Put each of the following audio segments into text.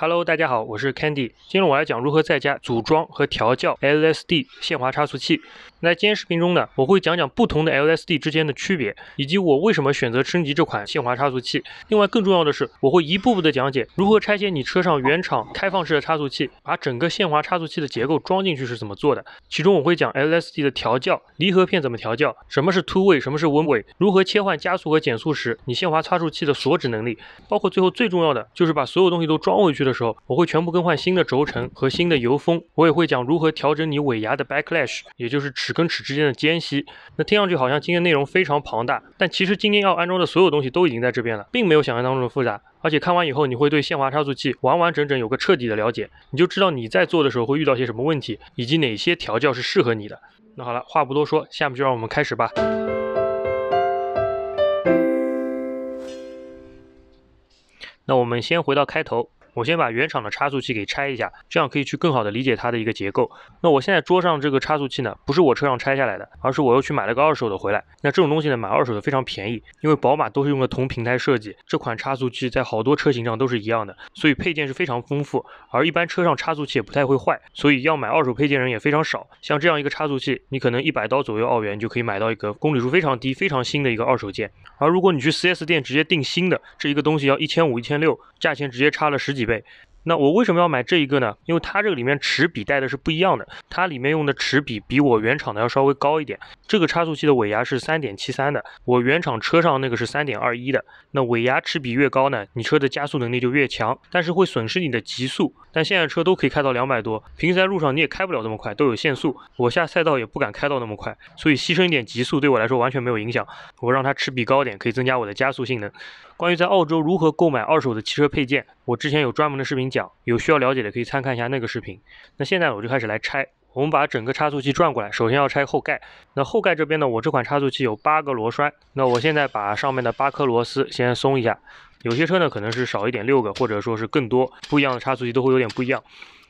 Hello，大家好，我是 Candy。今天我来讲如何在家组装和调教 LSD 限滑差速器。那今天视频中呢，我会讲讲不同的 LSD 之间的区别，以及我为什么选择升级这款限滑差速器。另外，更重要的是，我会一步步的讲解如何拆卸你车上原厂开放式的差速器，把整个限滑差速器的结构装进去是怎么做的。其中我会讲 LSD 的调教，离合片怎么调教，什么是凸位，什么是稳尾，如何切换加速和减速时你限滑差速器的锁止能力，包括最后最重要的就是把所有东西都装回去的时候，我会全部更换新的轴承和新的油封。我也会讲如何调整你尾牙的 backlash， 也就是齿跟齿之间的间隙。那听上去好像今天内容非常庞大，但其实今天要安装的所有东西都已经在这边了，并没有想象当中的复杂。而且看完以后，你会对限滑差速器完完整整有个彻底的了解，你就知道你在做的时候会遇到些什么问题，以及哪些调教是适合你的。那好了，话不多说，下面就让我们开始吧。那我们先回到开头，我先把原厂的差速器给拆一下，这样可以去更好的理解它的一个结构。那我现在桌上这个差速器呢，不是我车上拆下来的，而是我又去买了个二手的回来。那这种东西呢，买二手的非常便宜，因为宝马都是用的同平台设计，这款差速器在好多车型上都是一样的，所以配件是非常丰富，而一般车上差速器也不太会坏，所以要买二手配件人也非常少。像这样一个差速器，你可能100刀左右澳元就可以买到一个公里数非常低、非常新的一个二手件。而如果你去 4S 店直接订新的，这一个东西要1500、1600，价钱直接差了10几倍。那我为什么要买这一个呢？因为它这个里面齿比带的是不一样的，它里面用的齿比我原厂的要稍微高一点。这个差速器的尾牙是 3.73 的，我原厂车上那个是 3.21 的。那尾牙齿比越高呢，你车的加速能力就越强，但是会损失你的极速。但现在车都可以开到200多，平时在路上你也开不了这么快，都有限速。我下赛道也不敢开到那么快，所以牺牲一点极速对我来说完全没有影响。我让它齿比高点，可以增加我的加速性能。关于在澳洲如何购买二手的汽车配件，我之前有专门的视频讲，有需要了解的可以参看一下那个视频。那现在我就开始来拆。我们把整个差速器转过来，首先要拆后盖。那后盖这边呢，我这款差速器有8个螺栓，那我现在把上面的8颗螺丝先松一下。有些车呢可能是少一点6个，或者说是更多，不一样的差速器都会有点不一样。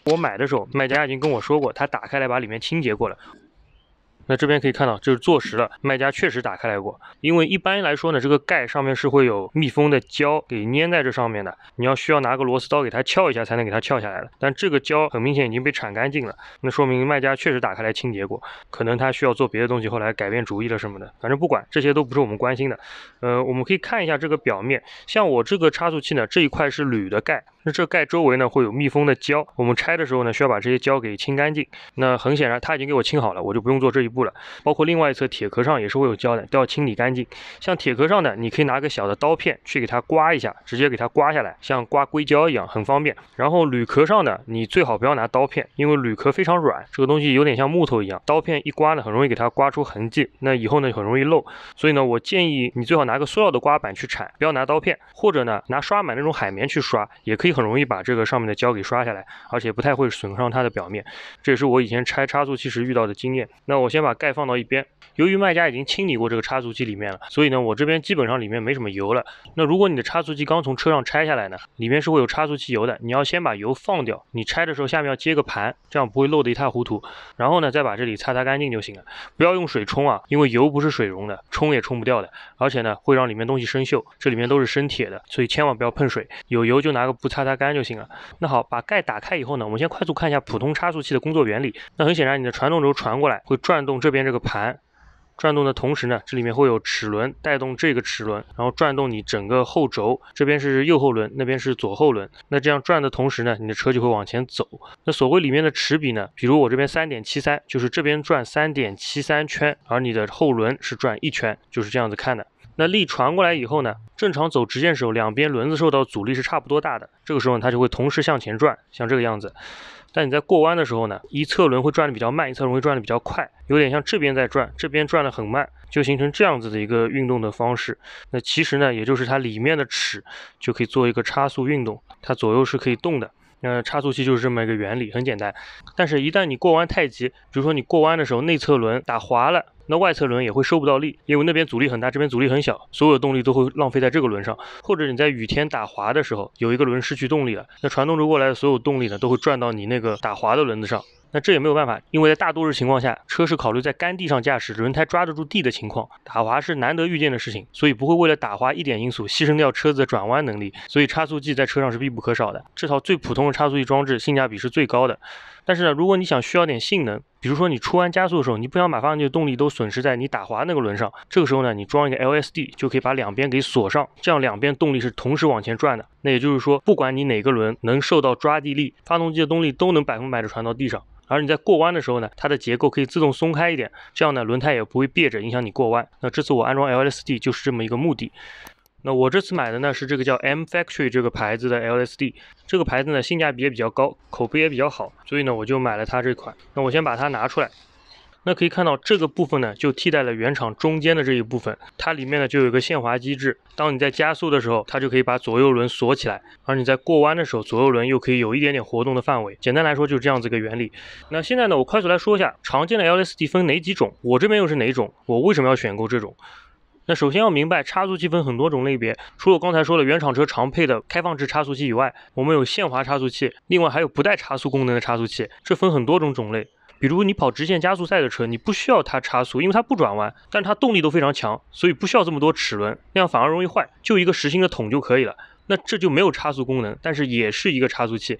我买的时候卖家已经跟我说过，他打开来把里面清洁过了。那这边可以看到，这是坐实了，卖家确实打开来过。因为一般来说呢，这个盖上面是会有密封的胶给粘在这上面的，你需要拿个螺丝刀给它撬一下才能给它撬下来的。但这个胶很明显已经被铲干净了，那说明卖家确实打开来清洁过，可能他需要做别的东西，后来改变主意了什么的。反正不管，这些都不是我们关心的。我们可以看一下这个表面，像我这个差速器呢，这一块是铝的盖，那这盖周围呢会有密封的胶，我们拆的时候呢需要把这些胶给清干净。那很显然他已经给我清好了，我就不用做这一步了。包括另外一侧铁壳上也是会有胶的，都要清理干净。像铁壳上的，你可以拿个小的刀片去给它刮一下，直接给它刮下来，像刮硅胶一样，很方便。然后铝壳上的，你最好不要拿刀片，因为铝壳非常软，这个东西有点像木头一样，刀片一刮呢，很容易给它刮出痕迹，那以后呢很容易漏。所以呢，我建议你最好拿个塑料的刮板去铲，不要拿刀片，或者呢拿刷满那种海绵去刷，也可以很容易把这个上面的胶给刷下来，而且不太会损伤它的表面。这也是我以前拆差速器时遇到的经验。那我先把盖放到一边。由于卖家已经清理过这个差速器里面了，所以呢我这边基本上里面没什么油了。那如果你的差速器刚从车上拆下来呢，里面是会有差速器油的，你要先把油放掉，你拆的时候下面要接个盘，这样不会漏得一塌糊涂。然后呢再把这里擦干净就行了，不要用水冲啊，因为油不是水溶的，冲也冲不掉的，而且呢会让里面东西生锈，这里面都是生铁的，所以千万不要碰水，有油就拿个布擦干就行了。那好，把盖打开以后呢，我们先快速看一下普通差速器的工作原理。那很显然你的传动轴传过来会转动这边这个盘，转动的同时呢，这里面会有齿轮带动这个齿轮，然后转动你整个后轴，这边是右后轮，那边是左后轮。那这样转的同时呢，你的车就会往前走。那所谓里面的齿比呢，比如我这边 3.73， 就是这边转 3.73 圈，而你的后轮是转1圈，就是这样子看的。那力传过来以后呢，正常走直线时候，两边轮子受到阻力是差不多大的，这个时候它就会同时向前转，像这个样子。但你在过弯的时候呢，一侧轮会转的比较慢，一侧轮会转的比较快，有点像这边在转，这边转的很慢，就形成这样子的一个运动的方式。那其实呢，也就是它里面的齿就可以做一个差速运动，它左右是可以动的。差速器就是这么一个原理，很简单。但是一旦你过弯太急，比如说你过弯的时候内侧轮打滑了，那外侧轮也会收不到力，因为那边阻力很大，这边阻力很小，所有动力都会浪费在这个轮上。或者你在雨天打滑的时候，有一个轮失去动力了，那传动轴过来的所有动力呢，都会转到你那个打滑的轮子上。那这也没有办法，因为在大多数情况下，车是考虑在干地上驾驶，轮胎抓得住地的情况，打滑是难得遇见的事情，所以不会为了打滑一点因素牺牲掉车子的转弯能力，所以差速器在车上是必不可少的。这套最普通的差速器装置性价比是最高的。但是呢，如果你需要点性能，比如说你出弯加速的时候，你不想把发动机的动力都损失在你打滑那个轮上，这个时候呢，你装一个 LSD 就可以把两边给锁上，这样两边动力是同时往前转的。那也就是说，不管你哪个轮能受到抓地力，发动机的动力都能100%的传到地上。而你在过弯的时候呢，它的结构可以自动松开一点，这样呢，轮胎也不会别着影响你过弯。那这次我安装 LSD 就是这么一个目的。那我这次买的呢是这个叫 M Factory 这个牌子的 LSD， 这个牌子呢性价比也比较高，口碑也比较好，所以呢我就买了它这款。那我先把它拿出来。那可以看到这个部分呢，就替代了原厂中间的这一部分，它里面呢就有一个限滑机制，当你在加速的时候，它就可以把左右轮锁起来，而你在过弯的时候，左右轮又可以有一点点活动的范围。简单来说就是这样子一个原理。那现在呢，我快速来说一下常见的 LSD 分哪几种，我这边又是哪种，我为什么要选购这种。那首先要明白，差速器分很多种类别，除了我刚才说的原厂车常配的开放式差速器以外，我们有限滑差速器，另外还有不带差速功能的差速器，这分很多种种类。比如你跑直线加速赛的车，你不需要它差速，因为它不转弯，但是它动力都非常强，所以不需要这么多齿轮，那样反而容易坏，就一个实心的筒就可以了。那这就没有差速功能，但是也是一个差速器。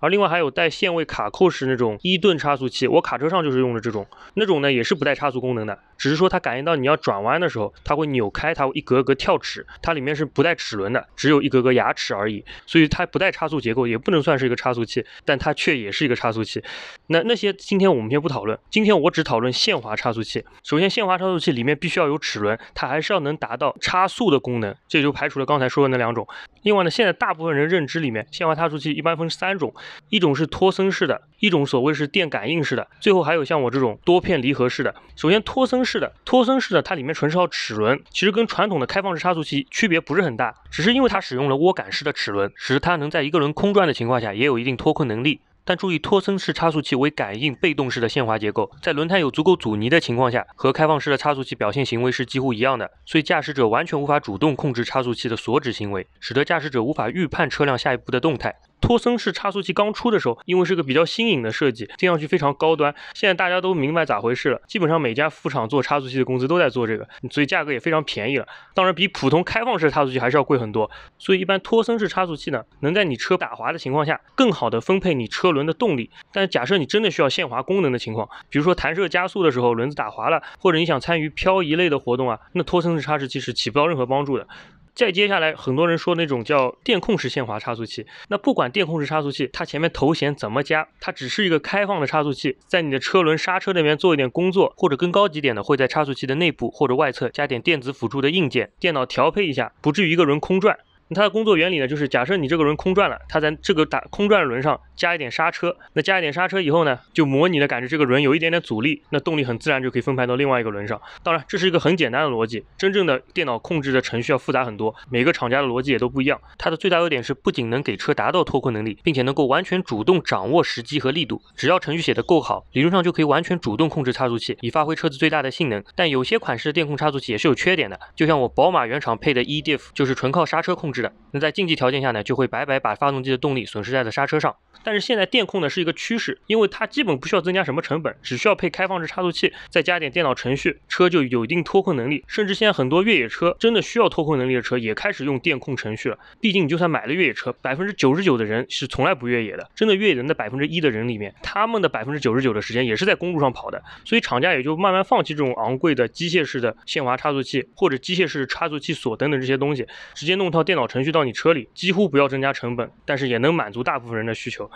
而另外还有带限位卡扣式那种1吨差速器，我卡车上就是用的这种，那种呢也是不带差速功能的，只是说它感应到你要转弯的时候，它会扭开，它会一格格跳齿，它里面是不带齿轮的，只有一格格牙齿而已，所以它不带差速结构，也不能算是一个差速器，但它却也是一个差速器。那些今天我们先不讨论，今天我只讨论限滑差速器。首先，限滑差速器里面必须要有齿轮，它还是要能达到差速的功能，这就排除了刚才说的那两种。另外呢，现在大部分人认知里面，限滑差速器一般分3种，一种是托森式的，一种所谓是电感应式的，最后还有像我这种多片离合式的。首先托森式的它里面纯是靠齿轮，其实跟传统的开放式差速器区别不是很大，只是因为它使用了涡感式的齿轮，使它能在一个轮空转的情况下也有一定脱困能力。但注意，托森式差速器为感应被动式的限滑结构，在轮胎有足够阻尼的情况下，和开放式的差速器表现行为是几乎一样的，所以驾驶者完全无法主动控制差速器的锁止行为，使得驾驶者无法预判车辆下一步的动态。托森式差速器刚出的时候，因为是个比较新颖的设计，听上去非常高端，现在大家都明白咋回事了，基本上每家副厂做差速器的公司都在做这个，所以价格也非常便宜了，当然比普通开放式差速器还是要贵很多。所以一般托森式差速器呢，能在你车打滑的情况下，更好的分配你车轮的动力。但是假设你真的需要限滑功能的情况，比如说弹射加速的时候轮子打滑了，或者你想参与漂移类的活动啊，那托森式差速器是起不到任何帮助的。再接下来很多人说那种叫电控式限滑差速器，那不管电控式差速器它前面头衔怎么加，它只是一个开放的差速器，在你的车轮刹车那边做一点工作，或者更高级点的会在差速器的内部或者外侧加点电子辅助的硬件，电脑调配一下，不至于一个轮空转。它的工作原理呢，就是假设你这个轮空转了，它在这个空转的轮上加一点刹车，那加一点刹车以后呢，就模拟的感觉这个轮有一点点阻力，那动力很自然就可以分派到另外一个轮上。当然，这是一个很简单的逻辑，真正的电脑控制的程序要复杂很多，每个厂家的逻辑也都不一样。它的最大优点是不仅能给车达到脱困能力，并且能够完全主动掌握时机和力度，只要程序写得够好，理论上就可以完全主动控制差速器，以发挥车子最大的性能。但有些款式的电控差速器也是有缺点的，就像我宝马原厂配的 eDiff 就是纯靠刹车控制的，那在竞技条件下呢，就会白白把发动机的动力损失在了刹车上。但是现在电控呢是一个趋势，因为它基本不需要增加什么成本，只需要配开放式差速器，再加点电脑程序，车就有一定脱困能力。甚至现在很多越野车真的需要脱困能力的车也开始用电控程序了。毕竟你就算买了越野车，99%的人是从来不越野的，真的越野人的1%的人里面，他们的99%的时间也是在公路上跑的，所以厂家也就慢慢放弃这种昂贵的机械式的限滑差速器或者机械式差速器锁等等这些东西，直接弄套电脑程序到你车里，几乎不要增加成本，但是也能满足大部分人的需求。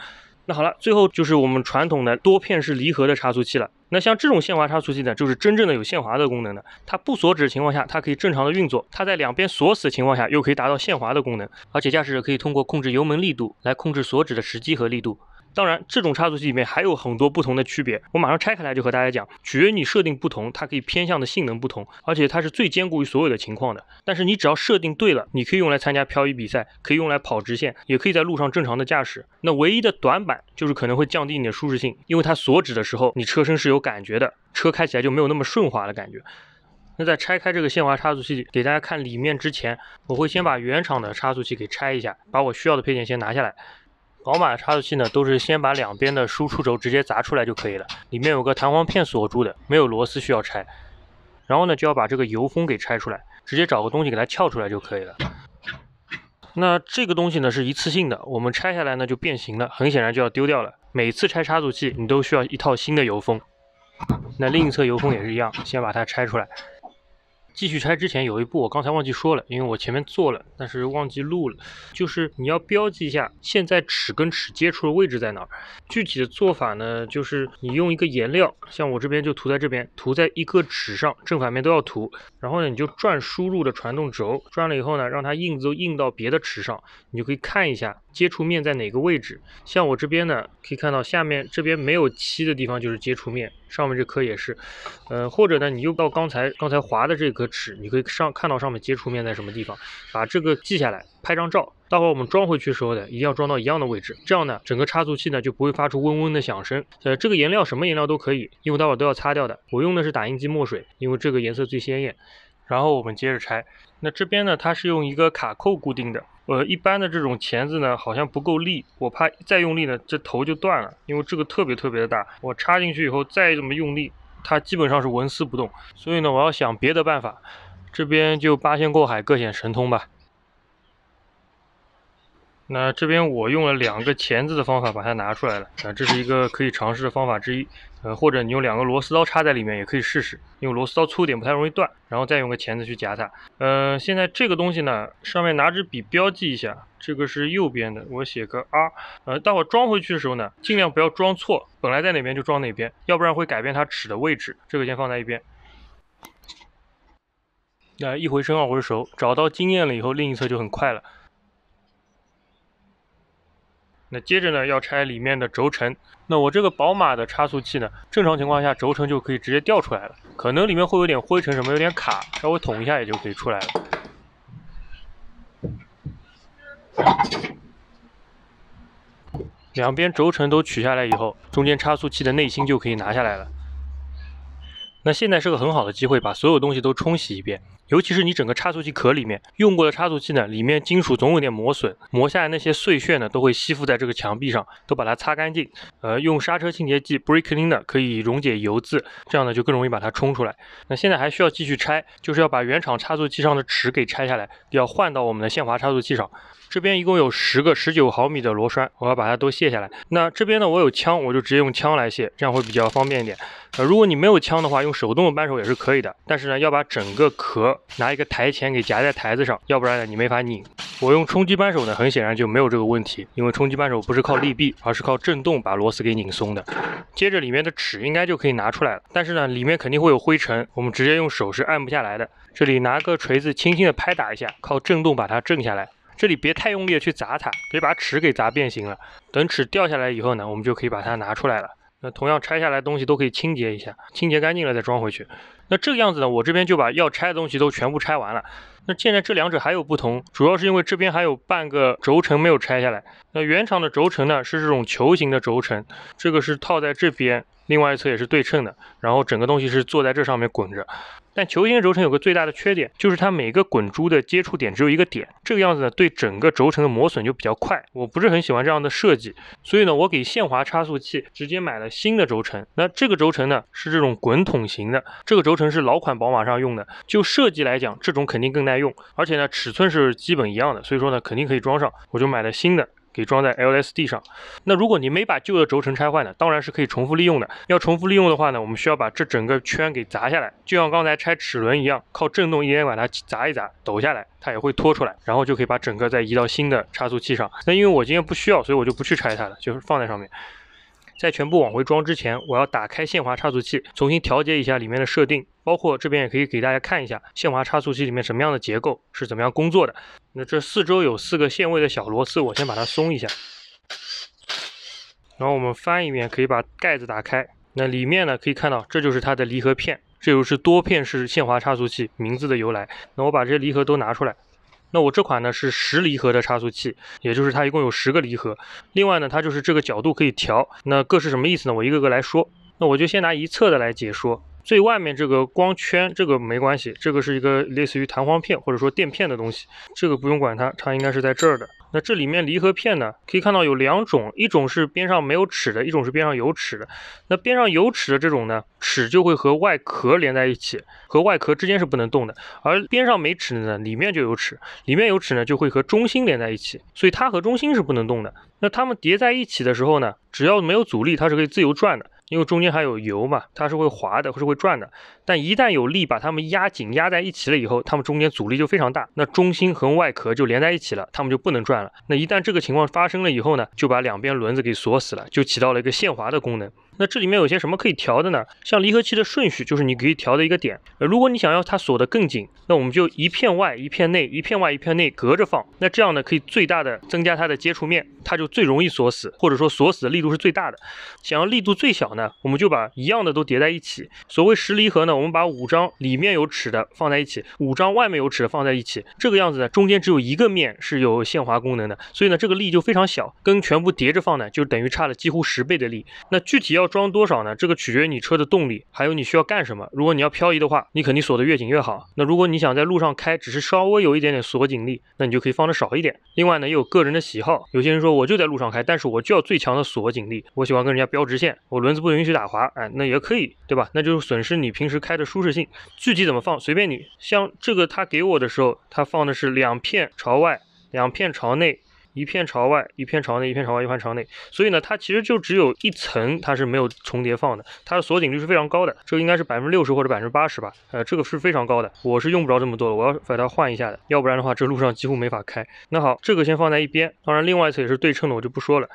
那好了，最后就是我们传统的多片式离合的差速器了。那像这种限滑差速器呢，就是真正的有限滑的功能的，它不锁止的情况下，它可以正常的运作，它在两边锁死的情况下，又可以达到限滑的功能，而且驾驶者可以通过控制油门力度来控制锁止的时机和力度。当然，这种差速器里面还有很多不同的区别，我马上拆开来就和大家讲。取决于你设定不同，它可以偏向的性能不同，而且它是最兼顾于所有的情况的。但是你只要设定对了，你可以用来参加漂移比赛，可以用来跑直线，也可以在路上正常的驾驶。那唯一的短板就是可能会降低你的舒适性，因为它锁止的时候，你车身是有感觉的，车开起来就没有那么顺滑的感觉。那在拆开这个限滑差速器给大家看里面之前，我会先把原厂的差速器给拆一下，把我需要的配件先拿下来。宝马的差速器呢，都是先把两边的输出轴直接砸出来就可以了，里面有个弹簧片锁住的，没有螺丝需要拆。然后呢，就要把这个油封给拆出来，直接找个东西给它撬出来就可以了。那这个东西呢是一次性的，我们拆下来呢就变形了，很显然就要丢掉了。每次拆差速器，你都需要一套新的油封。那另一侧油封也是一样，先把它拆出来。继续拆之前有一步我刚才忘记说了，因为我前面做了，但是忘记录了，就是你要标记一下现在齿跟齿接触的位置在哪儿。具体的做法呢，就是你用一个颜料，像我这边就涂在这边，涂在一颗齿上，正反面都要涂。然后呢，你就转输入的传动轴，转了以后呢，让它印子印到别的齿上，你就可以看一下接触面在哪个位置。像我这边呢，可以看到下面这边没有漆的地方就是接触面，上面这颗也是。或者呢，你又到刚才划的这颗齿，你可以看到上面接触面在什么地方，把这个记下来，拍张照。待会儿我们装回去的时候呢，一定要装到一样的位置，这样呢，整个差速器呢就不会发出嗡嗡的响声。这个颜料什么颜料都可以，因为待会儿都要擦掉的。我用的是打印机墨水，因为这个颜色最鲜艳。然后我们接着拆。那这边呢，它是用一个卡扣固定的。一般的这种钳子呢，好像不够力，我怕再用力呢，这头就断了，因为这个特别的大，我插进去以后再这么用力，它基本上是纹丝不动。所以呢，我要想别的办法，这边就八仙过海，各显神通吧。那这边我用了2个钳子的方法把它拿出来了，这是一个可以尝试的方法之一。或者你用2个螺丝刀插在里面也可以试试，因为螺丝刀粗点不太容易断，然后再用个钳子去夹它。现在这个东西呢，上面拿支笔标记一下，这个是右边的，我写个 R。待会儿装回去的时候呢，尽量不要装错，本来在哪边就装哪边，要不然会改变它齿的位置。这个先放在一边。一回生二回熟，找到经验了以后，另一侧就很快了。那接着呢，要拆里面的轴承。那我这个宝马的差速器呢，正常情况下轴承就可以直接掉出来了，可能里面会有点灰尘什么，有点卡，稍微捅一下也就可以出来了。两边轴承都取下来以后，中间差速器的内芯就可以拿下来了。那现在是个很好的机会，把所有东西都冲洗一遍，尤其是你整个差速器壳里面用过的差速器呢，里面金属总有点磨损，磨下来那些碎屑呢，都会吸附在这个墙壁上，都把它擦干净。用刹车清洁剂 Brake Cleaner 可以溶解油渍，这样呢就更容易把它冲出来。那现在还需要继续拆，就是要把原厂差速器上的齿给拆下来，要换到我们的限滑差速器上。这边一共有10个19毫米的螺栓，我要把它都卸下来。那这边呢，我有枪，我就直接用枪来卸，这样会比较方便一点。如果你没有枪的话，用手动的扳手也是可以的，但是呢，要把整个壳拿一个台钳给夹在台子上，要不然呢，你没法拧。我用冲击扳手呢，很显然就没有这个问题，因为冲击扳手不是靠力臂，而是靠震动把螺丝给拧松的。接着里面的齿应该就可以拿出来了，但是呢，里面肯定会有灰尘，我们直接用手是按不下来的。这里拿个锤子轻轻的拍打一下，靠震动把它震下来。这里别太用力的去砸它，别把齿给砸变形了。等齿掉下来以后呢，我们就可以把它拿出来了。那同样拆下来的东西都可以清洁一下，清洁干净了再装回去。那这个样子呢，我这边就把要拆的东西都全部拆完了。那现在这两者还有不同，主要是因为这边还有半个轴承没有拆下来。那原厂的轴承呢是这种球形的轴承，这个是套在这边，另外一侧也是对称的，然后整个东西是坐在这上面滚着。但球形的轴承有个最大的缺点，就是它每个滚珠的接触点只有一个点，这个样子呢对整个轴承的磨损就比较快，我不是很喜欢这样的设计，所以呢我给限滑差速器直接买了新的轴承。那这个轴承呢是这种滚筒型的，这个轴承是老款宝马上用的，就设计来讲这种肯定更耐用，而且呢尺寸是基本一样的，所以说呢肯定可以装上，我就买了新的给装在 LSD 上。那如果你没把旧的轴承拆坏呢，当然是可以重复利用的。要重复利用的话呢，我们需要把这整个圈给砸下来，就像刚才拆齿轮一样，靠震动一点把它砸一砸，抖下来，它也会拖出来，然后就可以把整个再移到新的差速器上。那因为我今天不需要，所以我就不去拆它了，就是放在上面。在全部往回装之前，我要打开限滑差速器，重新调节一下里面的设定，包括这边也可以给大家看一下限滑差速器里面什么样的结构是怎么样工作的。那这四周有4个限位的小螺丝，我先把它松一下。然后我们翻一遍，可以把盖子打开，那里面呢可以看到这就是它的离合片，这就是多片式限滑差速器名字的由来。那我把这些离合都拿出来。那我这款呢是10离合的差速器，也就是它一共有10个离合。另外呢，它就是这个角度可以调。那各是什么意思呢？我一个个来说。那我就先拿一侧的来解说。最外面这个光圈，这个没关系，这个是一个类似于弹簧片或者说垫片的东西，这个不用管它，它应该是在这儿的。那这里面离合片呢，可以看到有2种，一种是边上没有齿的，一种是边上有齿的。那边上有齿的这种呢，齿就会和外壳连在一起，和外壳之间是不能动的。而边上没齿的呢，里面就有齿，里面有齿呢就会和中心连在一起，所以它和中心是不能动的。那它们叠在一起的时候呢，只要没有阻力，它是可以自由转的。因为中间还有油嘛，它是会滑的，是会转的。但一旦有力把它们压紧压在一起了以后，它们中间阻力就非常大，那中心和外壳就连在一起了，它们就不能转了。那一旦这个情况发生了以后呢，就把两边轮子给锁死了，就起到了一个限滑的功能。那这里面有些什么可以调的呢？像离合器的顺序，就是你可以调的一个点。如果你想要它锁得更紧，那我们就一片外一片内，一片外一片内隔着放。那这样呢，可以最大的增加它的接触面，它就最容易锁死，或者说锁死的力度是最大的。想要力度最小呢，我们就把一样的都叠在一起。所谓10离合呢，我们把5张里面有齿的放在一起，5张外面有齿的放在一起，这个样子呢，中间只有一个面是有限滑功能的，所以呢，这个力就非常小，跟全部叠着放呢，就等于差了几乎10倍的力。那具体要装多少呢？这个取决于你车的动力，还有你需要干什么。如果你要漂移的话，你肯定锁得越紧越好。那如果你想在路上开，只是稍微有一点点锁紧力，那你就可以放得少一点。另外呢，也有个人的喜好，有些人说我就在路上开，但是我就要最强的锁紧力，我喜欢跟人家标直线，我轮子不允许打滑，那也可以，对吧？那就是损失你平时开的舒适性。具体怎么放随便你。像这个他给我的时候，他放的是2片朝外，2片朝内。一片朝外，一片朝内，一片朝外，一片朝内，所以呢，它其实就只有一层，它是没有重叠放的，它的锁紧率是非常高的，这个应该是60%或者80%吧，这个是非常高的，我是用不着这么多的，我要把它换一下的，要不然的话，这路上几乎没法开。那好，这个先放在一边，当然另外一侧也是对称的，我就不说了。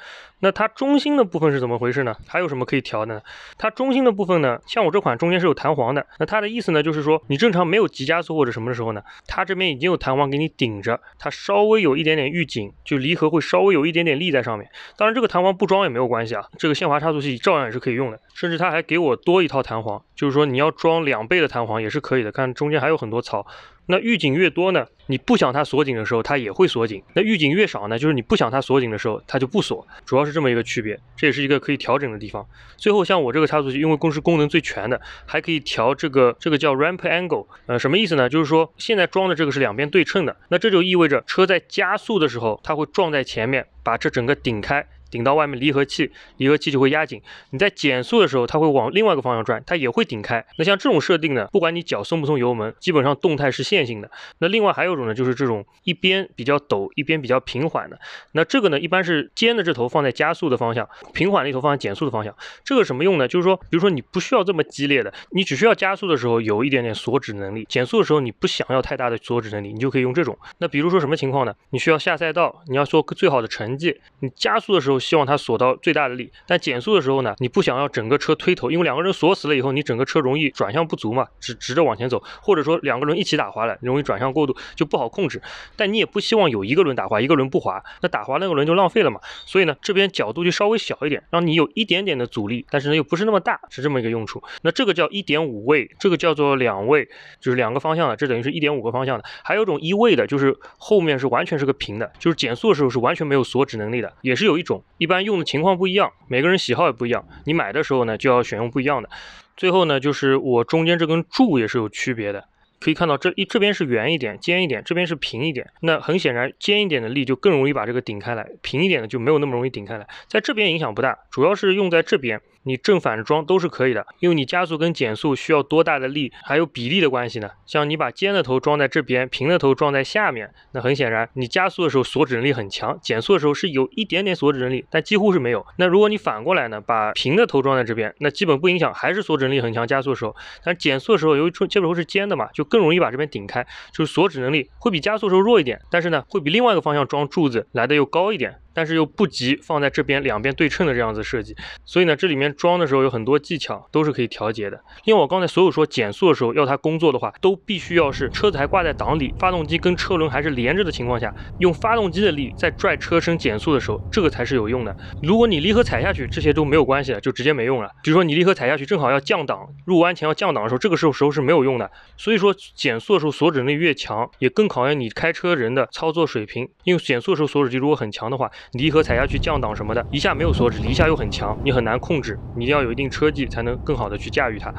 那它中心的部分是怎么回事呢？还有什么可以调的呢？它中心的部分呢，像我这款中间是有弹簧的，那它的意思呢，就是说你正常没有急加速或者什么的时候呢，它这边已经有弹簧给你顶着，它稍微有一点点预警，就离合会稍微有一点点力在上面。当然这个弹簧不装也没有关系啊，这个限滑差速器照样也是可以用的，甚至它还给我多一套弹簧，就是说你要装2倍的弹簧也是可以的，看中间还有很多槽。那预警越多呢，你不想它锁紧的时候，它也会锁紧。那预警越少呢，就是你不想它锁紧的时候，它就不锁。主要是这么一个区别，这也是一个可以调整的地方。最后，像我这个差速器，因为是功能最全的，还可以调这个叫 ramp angle。什么意思呢？就是说现在装的这个是两边对称的，那这就意味着车在加速的时候，它会撞在前面，把这整个顶开。顶到外面离合器就会压紧。你在减速的时候，它会往另外一个方向转，它也会顶开。那像这种设定呢，不管你脚松不松油门，基本上动态是线性的。那另外还有一种呢，就是这种一边比较陡，一边比较平缓的。那这个呢，一般是尖的这头放在加速的方向，平缓的一头放在减速的方向。这个什么用呢？就是说，比如说你不需要这么激烈的，你只需要加速的时候有一点点锁止能力，减速的时候你不想要太大的锁止能力，你就可以用这种。那比如说什么情况呢？你需要下赛道，你要做最好的成绩，你加速的时候希望它锁到最大的力，但减速的时候呢，你不想要整个车推头，因为两个人锁死了以后，你整个车容易转向不足嘛，直着往前走，或者说两个轮一起打滑了，容易转向过度，就不好控制。但你也不希望有一个轮打滑，一个轮不滑，那打滑那个轮就浪费了嘛。所以呢，这边角度就稍微小一点，让你有一点点的阻力，但是呢又不是那么大，是这么一个用处。那这个叫 1.5 位，这个叫做2位，就是2个方向的，这等于是 1.5 个方向的。还有一种1位的，就是后面是完全是个平的，就是减速的时候是完全没有锁止能力的，也是有一种。一般用的情况不一样，每个人喜好也不一样，你买的时候呢就要选用不一样的。最后呢，就是我中间这根柱也是有区别的。可以看到这边是圆一点尖一点，这边是平一点，那很显然尖一点的力就更容易把这个顶开来，平一点的就没有那么容易顶开来。在这边影响不大，主要是用在这边，你正反装都是可以的，因为你加速跟减速需要多大的力，还有比例的关系呢。像你把尖的头装在这边，平的头装在下面，那很显然你加速的时候锁止能力很强，减速的时候是有一点点锁止能力，但几乎是没有。那如果你反过来呢，把平的头装在这边，那基本不影响，还是锁止能力很强，加速的时候，但是减速的时候由于这头是尖的嘛，就更容易把这边顶开，就是锁止能力会比加速时候弱一点，但是呢会比另外一个方向装柱子来的又高一点。但是又不及放在这边两边对称的这样子设计。所以呢，这里面装的时候有很多技巧，都是可以调节的。另外，我刚才所有说减速的时候要它工作的话，都必须要是车子还挂在档里，发动机跟车轮还是连着的情况下，用发动机的力在拽车身减速的时候，这个才是有用的。如果你离合踩下去，这些都没有关系的，就直接没用了。比如说你离合踩下去，正好要降档，入弯前要降档的时候，这个时候是没有用的。所以说减速的时候锁止力越强，也更考验你开车人的操作水平。因为减速的时候锁止力如果很强的话，离合踩下去降档什么的，一下没有锁止力，一下又很强，你很难控制，你一定要有一定车技才能更好的去驾驭它。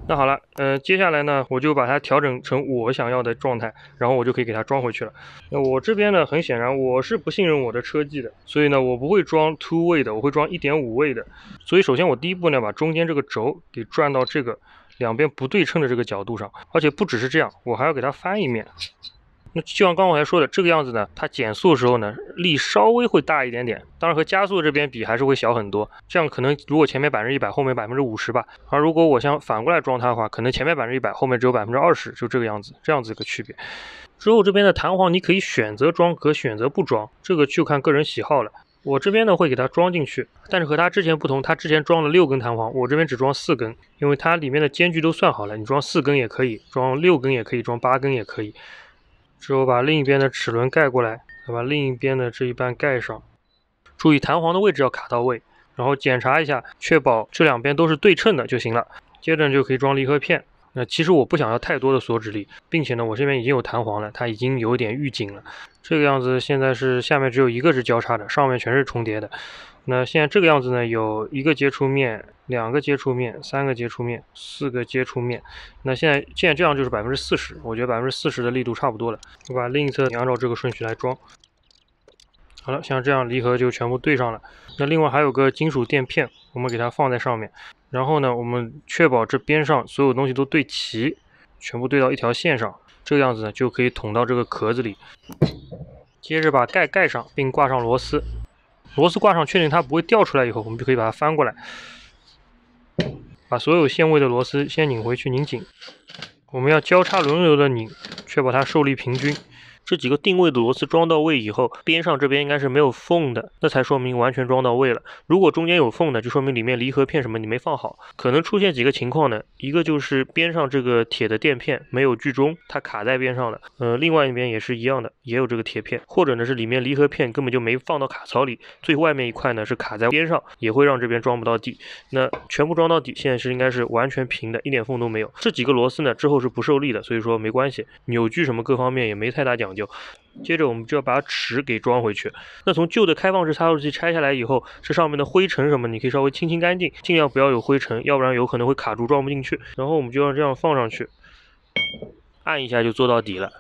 那好了，接下来呢，我就把它调整成我想要的状态，然后我就可以给它装回去了。那我这边呢，很显然我是不信任我的车技的，所以呢，我不会装 2 位的，我会装 1.5 位的。所以首先我第一步呢，把中间这个轴给转到这个两边不对称的这个角度上，而且不只是这样，我还要给它翻一面。那就像刚才说的这个样子呢，它减速的时候呢，力稍微会大一点点，当然和加速这边比还是会小很多。这样可能如果前面100%，后面50%吧。而如果我想反过来装它的话，可能前面100%，后面只有20%，就这个样子，这样子一个区别。之后这边的弹簧你可以选择装和选择不装，这个就看个人喜好了。我这边呢会给它装进去，但是和它之前不同，它之前装了6根弹簧，我这边只装4根，因为它里面的间距都算好了，你装4根也可以，装6根也可以，装8根也可以。之后把另一边的齿轮盖过来，再把另一边的这一半盖上。注意弹簧的位置要卡到位，然后检查一下，确保这两边都是对称的就行了。接着就可以装离合片。那其实我不想要太多的锁止力，并且呢，我这边已经有弹簧了，它已经有点预警了。这个样子现在是下面只有一个是交叉的，上面全是重叠的。那现在这个样子呢，有1个接触面、2个接触面、3个接触面、4个接触面。那现在这样就是40%，我觉得40%的力度差不多了。我把另一侧按照这个顺序来装。好了，像这样离合就全部对上了。那另外还有个金属垫片，我们给它放在上面。然后呢，我们确保这边上所有东西都对齐，全部对到一条线上，这个样子呢就可以捅到这个壳子里。接着把盖上，并挂上螺丝。螺丝挂上，确定它不会掉出来以后，我们就可以把它翻过来，把所有限位的螺丝先拧回去，拧紧。我们要交叉轮流的拧，确保它受力平均。这几个定位的螺丝装到位以后，边上这边应该是没有缝的，那才说明完全装到位了。如果中间有缝的，就说明里面离合片什么你没放好。可能出现几个情况呢，一个就是边上这个铁的垫片没有聚中，它卡在边上了。另外一边也是一样的，也有这个铁片，或者呢是里面离合片根本就没放到卡槽里，最外面一块呢是卡在边上，也会让这边装不到底。那全部装到底，现在应该是完全平的，一点缝都没有。这几个螺丝呢之后是不受力的，所以说没关系，扭矩什么各方面也没太大讲究。接着我们就要把齿给装回去。那从旧的开放式差速器拆下来以后，这上面的灰尘什么你可以稍微清干净，尽量不要有灰尘，要不然有可能会卡住装不进去。然后我们就要这样放上去，按一下就做到底了。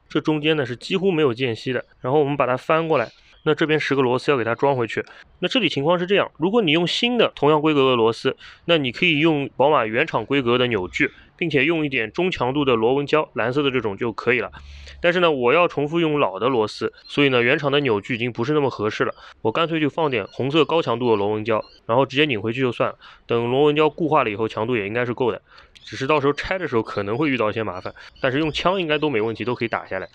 这中间呢是几乎没有间隙的。然后我们把它翻过来，那这边10个螺丝要给它装回去。那这里情况是这样，如果你用新的同样规格的螺丝，那你可以用宝马原厂规格的扭矩，并且用一点中强度的螺纹胶，蓝色的这种就可以了。但是呢，我要重复用老的螺丝，所以呢，原厂的扭矩已经不是那么合适了。我干脆就放点红色高强度的螺纹胶，然后直接拧回去就算了。等螺纹胶固化了以后，强度也应该是够的。只是到时候拆的时候可能会遇到一些麻烦，但是用枪应该都没问题，都可以打下来。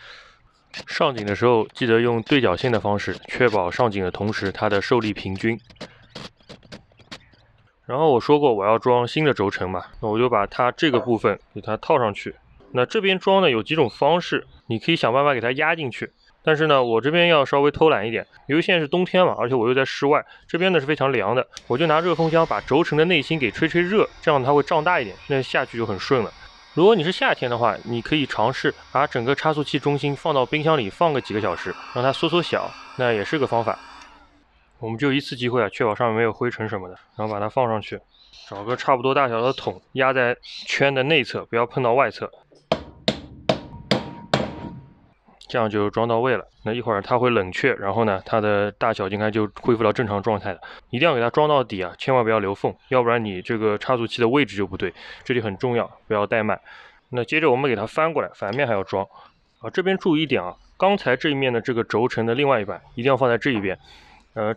上紧的时候记得用对角线的方式，确保上紧的同时它的受力平均。然后我说过我要装新的轴承嘛，那我就把它这个部分给它套上去。那这边装呢有几种方式，你可以想办法给它压进去。但是呢，我这边要稍微偷懒一点，由于现在是冬天嘛，而且我又在室外，这边呢是非常凉的，我就拿热风箱把轴承的内芯给吹热，这样它会胀大一点，那下去就很顺了。如果你是夏天的话，你可以尝试把整个差速器中心放到冰箱里放个几个小时，让它缩小，那也是个方法。我们就一次机会啊，确保上面没有灰尘什么的，然后把它放上去，找个差不多大小的桶压在圈的内侧，不要碰到外侧，这样就装到位了。那一会儿它会冷却，然后呢，它的大小应该就恢复到正常状态了。一定要给它装到底啊，千万不要留缝，要不然你这个差速器的位置就不对，这里很重要，不要怠慢。那接着我们给它翻过来，反面还要装啊。这边注意一点啊，刚才这一面的这个轴承的另外一半一定要放在这一边，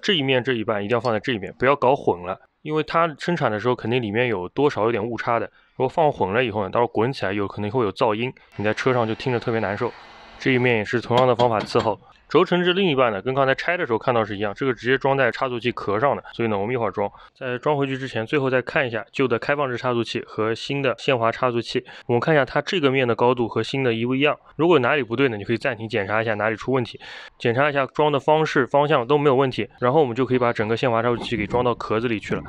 这一面这一半一定要放在这一边，不要搞混了，因为它生产的时候肯定里面有多少有点误差的。如果放混了以后呢，到时候滚起来可能会有噪音，你在车上就听着特别难受。这一面也是同样的方法伺候，轴承这另一半呢，跟刚才拆的时候看到是一样，这个直接装在差速器壳上的，所以呢，我们一会儿装。在装回去之前，最后再看一下旧的开放式差速器和新的限滑差速器，我们看一下它这个面的高度和新的一不一样。如果哪里不对呢，你可以暂停检查一下哪里出问题，检查一下装的方式、方向都没有问题，然后我们就可以把整个限滑差速器给装到壳子里去了。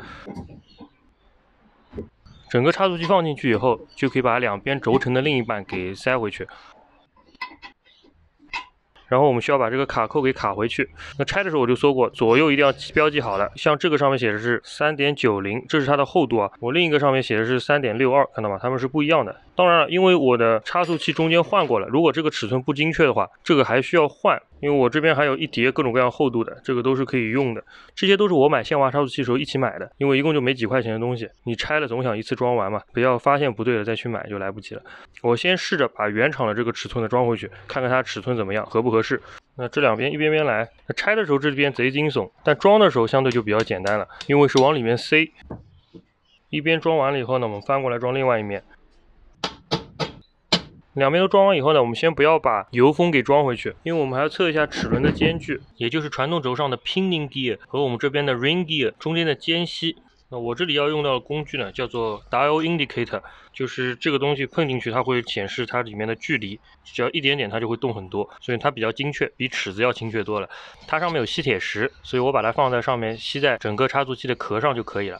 整个差速器放进去以后，就可以把两边轴承的另一半给塞回去。然后我们需要把这个卡扣给卡回去。那拆的时候我就说过，左右一定要标记好了。像这个上面写的是 3.90， 这是它的厚度啊。我另一个上面写的是 3.62， 看到吗？它们是不一样的。当然了，因为我的差速器中间换过了，如果这个尺寸不精确的话，这个还需要换。因为我这边还有一叠各种各样厚度的，这个都是可以用的。这些都是我买限滑差速器时候一起买的，因为一共就没几块钱的东西，你拆了总想一次装完嘛，不要发现不对了再去买就来不及了。我先试着把原厂的这个尺寸的装回去，看看它尺寸怎么样，合不合适。那这两边一边边来，那拆的时候这边贼惊悚，但装的时候相对就比较简单了，因为是往里面塞。一边装完了以后呢，我们翻过来装另外一面。两边都装完以后呢，我们先不要把油封给装回去，因为我们还要测一下齿轮的间距，也就是传动轴上的 pinning gear 和我们这边的 ring gear 中间的间隙。那我这里要用到的工具呢，叫做 dial indicator， 就是这个东西碰进去它会显示它里面的距离，只要一点点它就会动很多，所以它比较精确，比尺子要精确多了。它上面有吸铁石，所以我把它放在上面，吸在整个差速器的壳上就可以了。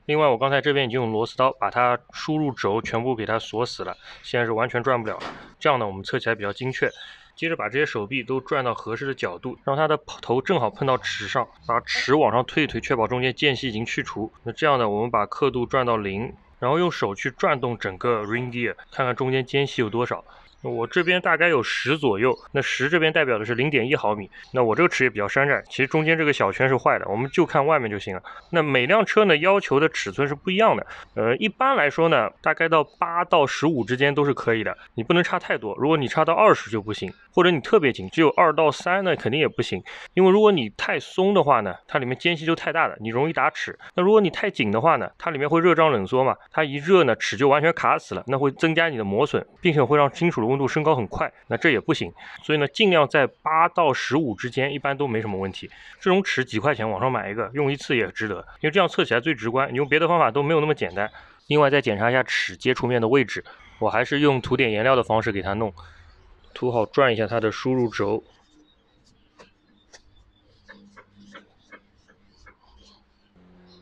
另外我刚才这边已经用螺丝刀把它输入轴全部给它锁死了，现在是完全转不了了，这样呢我们测起来比较精确。接着把这些手臂都转到合适的角度，让它的头正好碰到齿上，把齿往上推一推，确保中间间隙已经去除。那这样呢我们把刻度转到0，然后用手去转动整个 ring gear， 看看中间间隙有多少。我这边大概有10左右，那10这边代表的是 0.1毫米。那我这个齿也比较山寨，其实中间这个小圈是坏的，我们就看外面就行了。那每辆车呢要求的尺寸是不一样的，一般来说呢，大概到8到15之间都是可以的，你不能差太多。如果你差到20就不行，或者你特别紧，只有2到3呢肯定也不行，因为如果你太松的话呢，它里面间隙就太大了，你容易打齿。那如果你太紧的话呢，它里面会热胀冷缩嘛，它一热呢齿就完全卡死了，那会增加你的磨损，并且会让金属的温度升高很快，那这也不行。所以呢，尽量在8到15之间，一般都没什么问题。这种齿几块钱网上买一个，用一次也值得，因为这样测起来最直观，你用别的方法都没有那么简单。另外再检查一下齿接触面的位置，我还是用涂点颜料的方式给它弄，涂好转一下它的输入轴。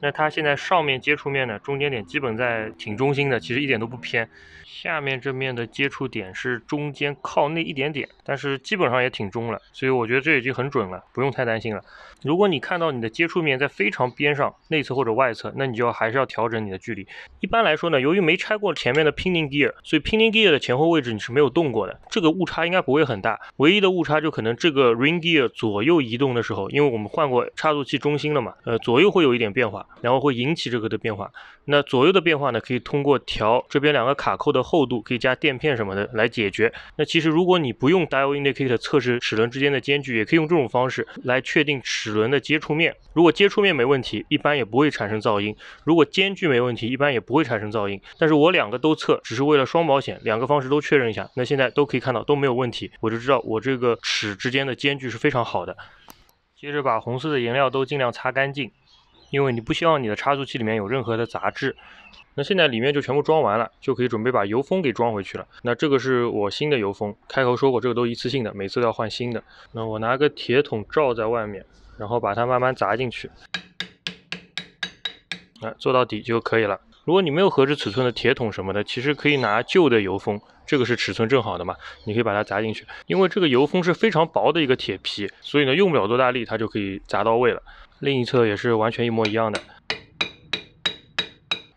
那它现在上面接触面呢，中间点基本在挺中心的，其实一点都不偏。下面这面的接触点是中间靠内一点点，但是基本上也挺中了，所以我觉得这已经很准了，不用太担心了。如果你看到你的接触面在非常边上，内侧或者外侧，那你就还是要调整你的距离。一般来说呢，由于没拆过前面的 pinning gear， 所以 pinning gear 的前后位置你是没有动过的，这个误差应该不会很大。唯一的误差就可能这个 ring gear 左右移动的时候，因为我们换过差速器中心了嘛，左右会有一点变化，然后会引起这个的变化。那左右的变化呢，可以通过调这边2个卡扣的厚度，可以加垫片什么的来解决。那其实如果你不用 dial indicator 测试齿轮之间的间距，也可以用这种方式来确定齿轮的接触面。如果接触面没问题，一般也不会产生噪音；如果间距没问题，一般也不会产生噪音。但是我2个都测，只是为了双保险，2个方式都确认一下。那现在都可以看到都没有问题，我就知道我这个齿之间的间距是非常好的。接着把红色的颜料都尽量擦干净，因为你不希望你的差速器里面有任何的杂质。那现在里面就全部装完了，就可以准备把油封给装回去了。那这个是我新的油封，开头说过这个都一次性的，每次都要换新的。那我拿个铁桶罩在外面，然后把它慢慢砸进去，做到底就可以了。如果你没有合适尺寸的铁桶什么的，其实可以拿旧的油封，这个是尺寸正好的嘛，你可以把它砸进去。因为这个油封是非常薄的一个铁皮，所以呢用不了多大力它就可以砸到位了。另一侧也是完全一模一样的。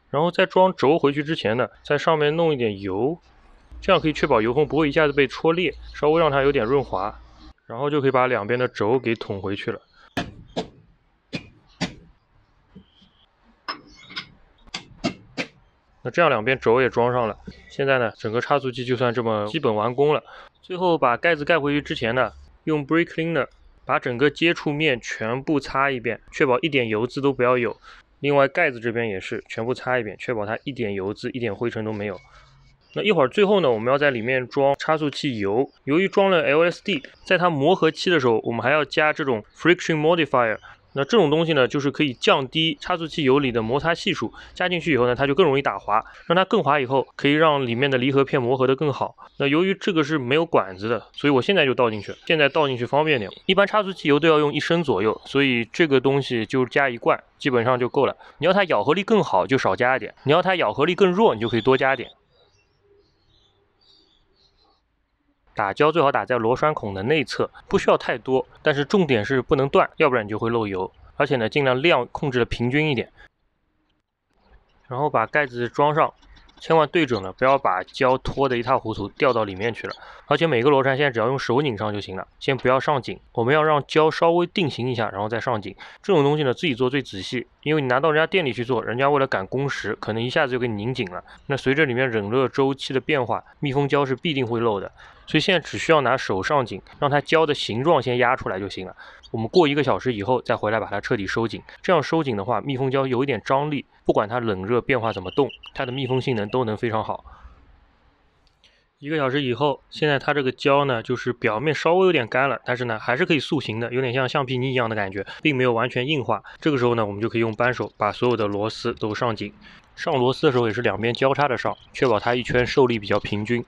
然后在装轴回去之前呢，在上面弄一点油，这样可以确保油封不会一下子被戳裂，稍微让它有点润滑，然后就可以把两边的轴给捅回去了。那这样两边轴也装上了，现在呢，整个差速器就算这么基本完工了。最后把盖子盖回去之前呢，用 brake cleaner 把整个接触面全部擦一遍，确保一点油渍都不要有。另外盖子这边也是全部擦一遍，确保它一点油渍、一点灰尘都没有。那一会儿最后呢，我们要在里面装差速器油。由于装了 LSD， 在它磨合期的时候，我们还要加这种 friction modifier。那这种东西呢，就是可以降低差速器油里的摩擦系数，加进去以后呢，它就更容易打滑，让它更滑以后，可以让里面的离合片磨合得更好。那由于这个是没有管子的，所以我现在就倒进去，现在倒进去方便点。一般差速器油都要用1升左右，所以这个东西就加1罐，基本上就够了。你要它咬合力更好，就少加一点；你要它咬合力更弱，你就可以多加点。打胶最好打在螺栓孔的内侧，不需要太多，但是重点是不能断，要不然你就会漏油。而且呢，尽量量控制的平均一点。然后把盖子装上，千万对准了，不要把胶拖得一塌糊涂掉到里面去了。而且每个螺栓现在只要用手拧上就行了，先不要上紧，我们要让胶稍微定型一下，然后再上紧。这种东西呢，自己做最仔细，因为你拿到人家店里去做，人家为了赶工时，可能一下子就给你拧紧了。那随着里面冷热周期的变化，密封胶是必定会漏的。所以现在只需要拿手上紧，让它胶的形状先压出来就行了。我们过1个小时以后再回来把它彻底收紧。这样收紧的话，密封胶有一点张力，不管它冷热变化怎么动，它的密封性能都能非常好。1个小时以后，现在它这个胶呢，就是表面稍微有点干了，但是呢还是可以塑形的，有点像橡皮泥一样的感觉，并没有完全硬化。这个时候呢，我们就可以用扳手把所有的螺丝都上紧。上螺丝的时候也是两边交叉的上，确保它一圈受力比较平均。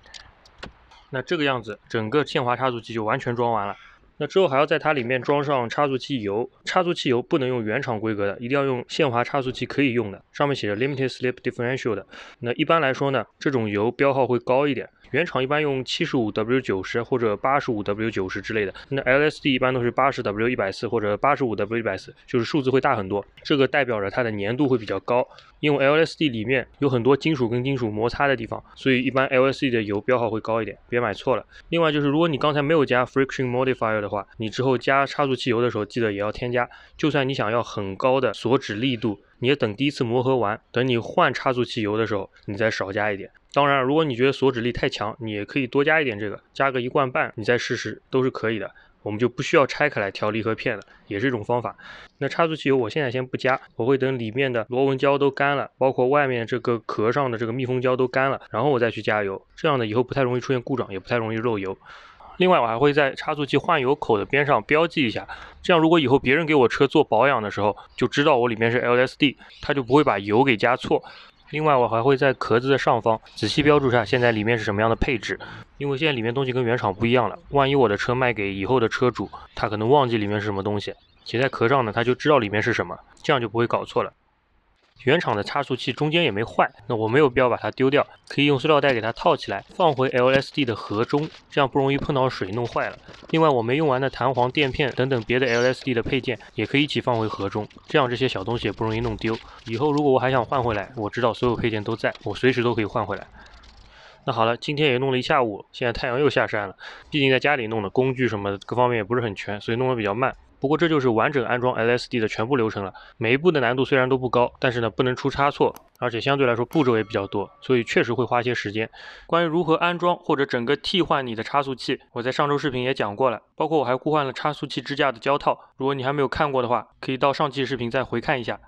那这个样子，整个限滑差速器就完全装完了。那之后还要在它里面装上差速器油，差速器油不能用原厂规格的，一定要用限滑差速器可以用的，上面写着 Limited Slip Differential 的。那一般来说呢，这种油标号会高一点，原厂一般用 75W90 或者 85W90 之类的。那 LSD 一般都是 80W140 或者 85W140，就是数字会大很多，这个代表着它的粘度会比较高。因为 LSD 里面有很多金属跟金属摩擦的地方，所以一般 LSD 的油标号会高一点，别买错了。另外就是如果你刚才没有加 friction modifier 的话，你之后加差速器油的时候记得也要添加。就算你想要很高的锁止力度，你也等第一次磨合完，等你换差速器油的时候，你再少加一点。当然，如果你觉得锁止力太强，你也可以多加一点这个，加个1罐半，你再试试都是可以的。我们就不需要拆开来调离合片了，也是一种方法。那差速器油我现在先不加，我会等里面的螺纹胶都干了，包括外面这个壳上的这个密封胶都干了，然后我再去加油。这样呢，以后不太容易出现故障，也不太容易漏油。另外，我还会在差速器换油口的边上标记一下，这样如果以后别人给我车做保养的时候，就知道我里面是 LSD， 他就不会把油给加错。另外，我还会在壳子的上方仔细标注下现在里面是什么样的配置，因为现在里面东西跟原厂不一样了，万一我的车卖给以后的车主，他可能忘记里面是什么东西，写在壳上呢，他就知道里面是什么，这样就不会搞错了。原厂的差速器中间也没坏，那我没有必要把它丢掉，可以用塑料袋给它套起来，放回 LSD 的盒中，这样不容易碰到水弄坏了。另外，我没用完的弹簧垫片等等别的 LSD 的配件也可以一起放回盒中，这样这些小东西也不容易弄丢。以后如果我还想换回来，我知道所有配件都在，我随时都可以换回来。那好了，今天也弄了一下午，现在太阳又下山了，毕竟在家里弄的工具什么的各方面也不是很全，所以弄得比较慢。不过这就是完整安装 LSD 的全部流程了，每一步的难度虽然都不高，但是呢不能出差错，而且相对来说步骤也比较多，所以确实会花些时间。关于如何安装或者整个替换你的差速器，我在上周视频也讲过了，包括我还互换了差速器支架的胶套，如果你还没有看过的话，可以到上期视频再回看一下。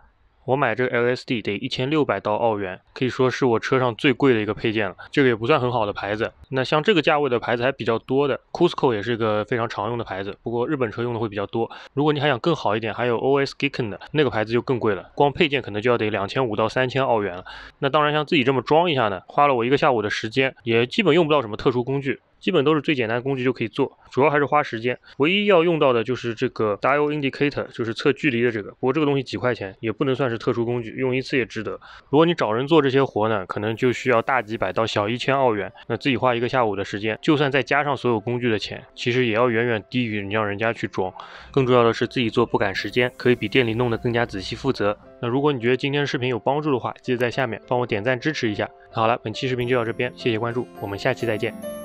我买这个 LSD 得1600刀澳元，可以说是我车上最贵的一个配件了。这个也不算很好的牌子。那像这个价位的牌子还比较多的 ，Cusco 也是一个非常常用的牌子，不过日本车用的会比较多。如果你还想更好一点，还有 OS Giken 的那个牌子就更贵了，光配件可能就要得2500到3000澳元了。那当然像自己这么装一下呢，花了我1个下午的时间，也基本用不到什么特殊工具。基本都是最简单的工具就可以做，主要还是花时间。唯一要用到的就是这个 Dial Indicator， 就是测距离的这个。不过这个东西几块钱，也不能算是特殊工具，用一次也值得。如果你找人做这些活呢，可能就需要大几百到小1000澳元。那自己花1个下午的时间，就算再加上所有工具的钱，其实也要远远低于你让人家去装。更重要的是自己做不赶时间，可以比店里弄得更加仔细负责。那如果你觉得今天的视频有帮助的话，记得在下面帮我点赞支持一下。那好了，本期视频就到这边，谢谢关注，我们下期再见。